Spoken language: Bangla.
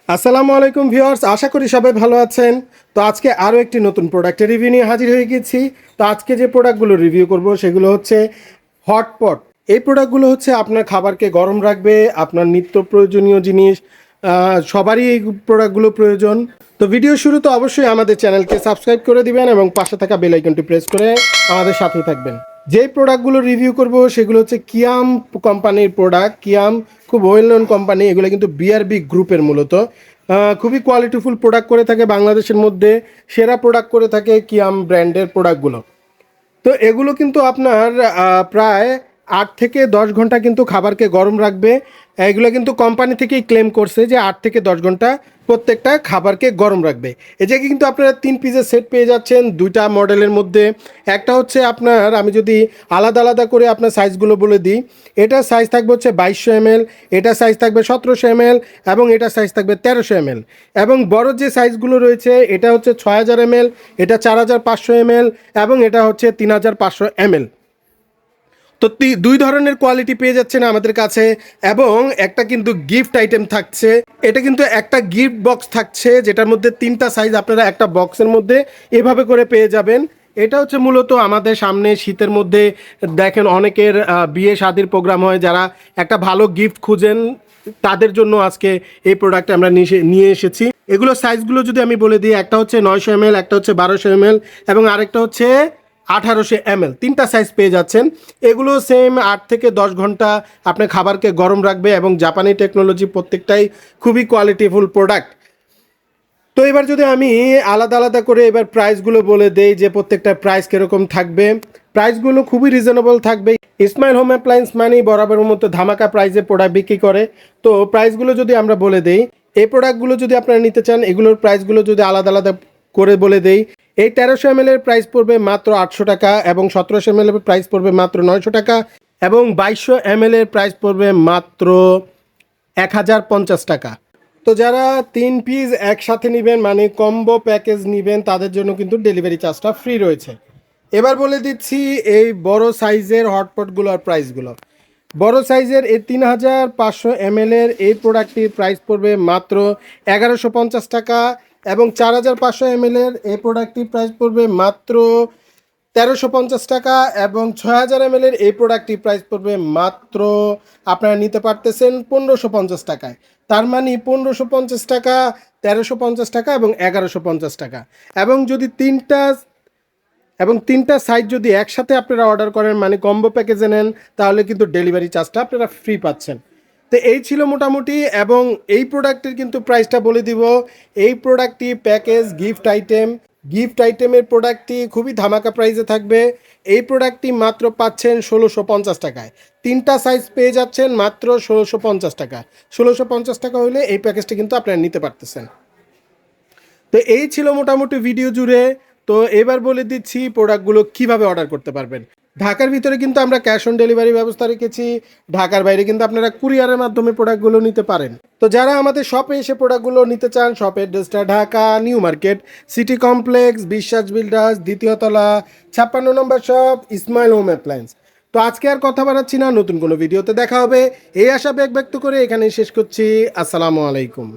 আসসালামু আলাইকুম ভিউয়ার্স, আশা করি সবাই ভালো আছেন। তো আজকে আরও একটি নতুন প্রোডাক্টের রিভিউ নিয়ে হাজির হয়ে গেছি। তো আজকে যে প্রোডাক্টগুলো রিভিউ করব সেগুলো হচ্ছে হটপট। এই প্রোডাক্টগুলো হচ্ছে আপনার খাবারকে গরম রাখবে, আপনার নিত্য প্রয়োজনীয় জিনিস সবারই এই প্রোডাক্টগুলো প্রয়োজন। তো ভিডিও শুরু তো অবশ্যই আমাদের চ্যানেলকে সাবস্ক্রাইব করে দিবেন এবং পাশে থাকা বেল আইকনটি প্রেস করে আমাদের সাথেই থাকবেন। যে প্রোডাক্টগুলো রিভিউ করব সেগুলো হচ্ছে কিয়াম কোম্পানির প্রোডাক্ট। কিয়াম খুব ওয়েল নোন কোম্পানি, এগুলো কিন্তু বিআরবি গ্রুপের মূলত খুবই কোয়ালিটিফুল প্রোডাক্ট করে থাকে। বাংলাদেশের মধ্যে সেরা প্রোডাক্ট করে থাকে কিয়াম ব্র্যান্ডের প্রোডাক্টগুলো। তো এগুলো কিন্তু আপনার প্রায় 8 থেকে 10 ঘন্টা কিন্তু খাবারকে গরম রাখবে। এগুলো কিন্তু কোম্পানি থেকেই ক্লেম করছে যে 8 থেকে 10 ঘন্টা প্রত্যেকটা খাবারকে গরম রাখবে। এই যে কিন্তু আপনারা 3 পিসের সেট পেয়ে যাচ্ছেন দুইটা মডেলের মধ্যে। একটা হচ্ছে আপনার, আমি যদি আলাদা আলাদা করে আপনার সাইজগুলো বলে দিই, এটার সাইজ থাকবে হচ্ছে 2200 ml, এটার সাইজ থাকবে 1700 ml এবং এটার সাইজ থাকবে 1300 ml। এবং বড় যে সাইজগুলো রয়েছে এটা হচ্ছে 6000 ml, এটা 4500 ml এবং এটা হচ্ছে 3500 ml। তো দুই ধরনের কোয়ালিটি পেয়ে যাচ্ছেন আমাদের কাছে। এবং একটা কিন্তু গিফট আইটেম থাকছে, এটা কিন্তু একটা গিফট বক্স থাকছে যেটার মধ্যে 3টা সাইজ আপনারা একটা বক্সের মধ্যে এভাবে করে পেয়ে যাবেন। এটা হচ্ছে মূলত আমাদের সামনে শীতের মধ্যে দেখেন অনেকের বিয়ে শাদির প্রোগ্রাম হয়, যারা একটা ভালো গিফট খুঁজেন তাদের জন্য আজকে এই প্রোডাক্ট আমরা নিয়ে এসেছি। এগুলো সাইজগুলো যদি আমি বলে দিই, একটা হচ্ছে 900 ml, একটা হচ্ছে 1200 ml এবং আরেকটা হচ্ছে 1800 ml। 3টা সাইজ পেয়ে যাচ্ছেন। এগুলো সেম 8 থেকে 10 ঘন্টা আপনার খাবারকে গরম রাখবে এবং জাপানি টেকনোলজি, প্রত্যেকটাই খুবই কোয়ালিটিফুল প্রোডাক্ট। তো এবার যদি আমি আলাদা আলাদা করে এবার প্রাইসগুলো বলে দেই যে প্রত্যেকটা প্রাইস কীরকম থাকবে। প্রাইসগুলো খুবই রিজনেবল থাকবে। ইসমাইল হোম অ্যাপ্লায়েন্স মানেই বরাবরের মতো ধামাকা প্রাইসে প্রোডাক্ট বিক্রি করে। তো প্রাইসগুলো যদি আমরা বলে দেই, এই প্রোডাক্টগুলো যদি আপনারা নিতে চান, এগুলোর প্রাইসগুলো যদি আলাদা আলাদা করে বলে দেই, এই 1300 ml এর প্রাইস পড়বে মাত্র 800 টাকা এবং 1700 ml এর প্রাইস পড়বে মাত্র 900 টাকা এবং 2200 ml এর প্রাইস পড়বে মাত্র 1050 টাকা। তো যারা 3 পিস একসাথে নেবেন মানে কম্বো প্যাকেজ নেবেন তাদের জন্য কিন্তু ডেলিভারি চার্জটা ফ্রি রয়েছে। এবার বলে দিচ্ছি এই বড় সাইজের হটপটগুলোর প্রাইসগুলো। বড় সাইজের এই 3500 ml এর এই প্রোডাক্টটির প্রাইস পড়বে মাত্র 1150 টাকা এবং 4500 ml এর এই প্রোডাক্টটির প্রাইস পড়বে মাত্র 1350 টাকা এবং 6000 ml এর এই প্রোডাক্টটির প্রাইস পড়বে মাত্র, আপনারা নিতে পারতেছেন 1550 টাকায়। তার মানে 1550 টাকা, 1350 টাকা এবং 1150 টাকা। এবং যদি তিনটা সাইজ যদি একসাথে আপনারা অর্ডার করেন মানে কম্বো প্যাকেজে নেন, তাহলে কিন্তু ডেলিভারি চার্জটা আপনারা ফ্রি পাচ্ছেন। তো এই ছিল মোটামুটি। এবং এই প্রোডাক্টের কিন্তু প্রাইসটা বলে দিব। এই প্রোডাক্টটি প্যাকেজ গিফট আইটেমের প্রোডাক্টটি খুবই ধামাকা প্রাইসে থাকবে। এই প্রোডাক্টটি মাত্র পাচ্ছেন 1650 টাকায়। 3টা সাইজ পেয়ে যাচ্ছেন মাত্র 1650 টাকা। 1650 টাকা হলে এই প্যাকেজটি কিন্তু আপনারা নিতে পারতেছেন। তো এই ছিল মোটামুটি ভিডিও জুড়ে। তো এবার বলে দিচ্ছি প্রোডাক্টগুলো কিভাবে অর্ডার করতে পারবেন। ঢাকার ভিতরে কিন্তু আমরা ক্যাশ অন ডেলিভারি ব্যবস্থা রেখেছি। ঢাকার বাইরে কিন্তু আপনারা কুরিয়ারের মাধ্যমে প্রোডাক্টগুলো নিতে পারেন। তো যারা আমাদের শপে এসে প্রোডাক্টগুলো নিতে চান, শপের অ্যাড্রেসটা Dhaka new market city complex, বিশ্বাস বিল্ডার্স, 2য় তলা, 56 নম্বর শপ, ইসমাইল হোম অ্যাপ্লায়েন্স। তো আজকে আর কথা বাড়াচ্ছি না, নতুন কোনো ভিডিওতে দেখা হবে এই আশা ব্যক্ত করে এখানেই শেষ করছি। আসসালামু আলাইকুম।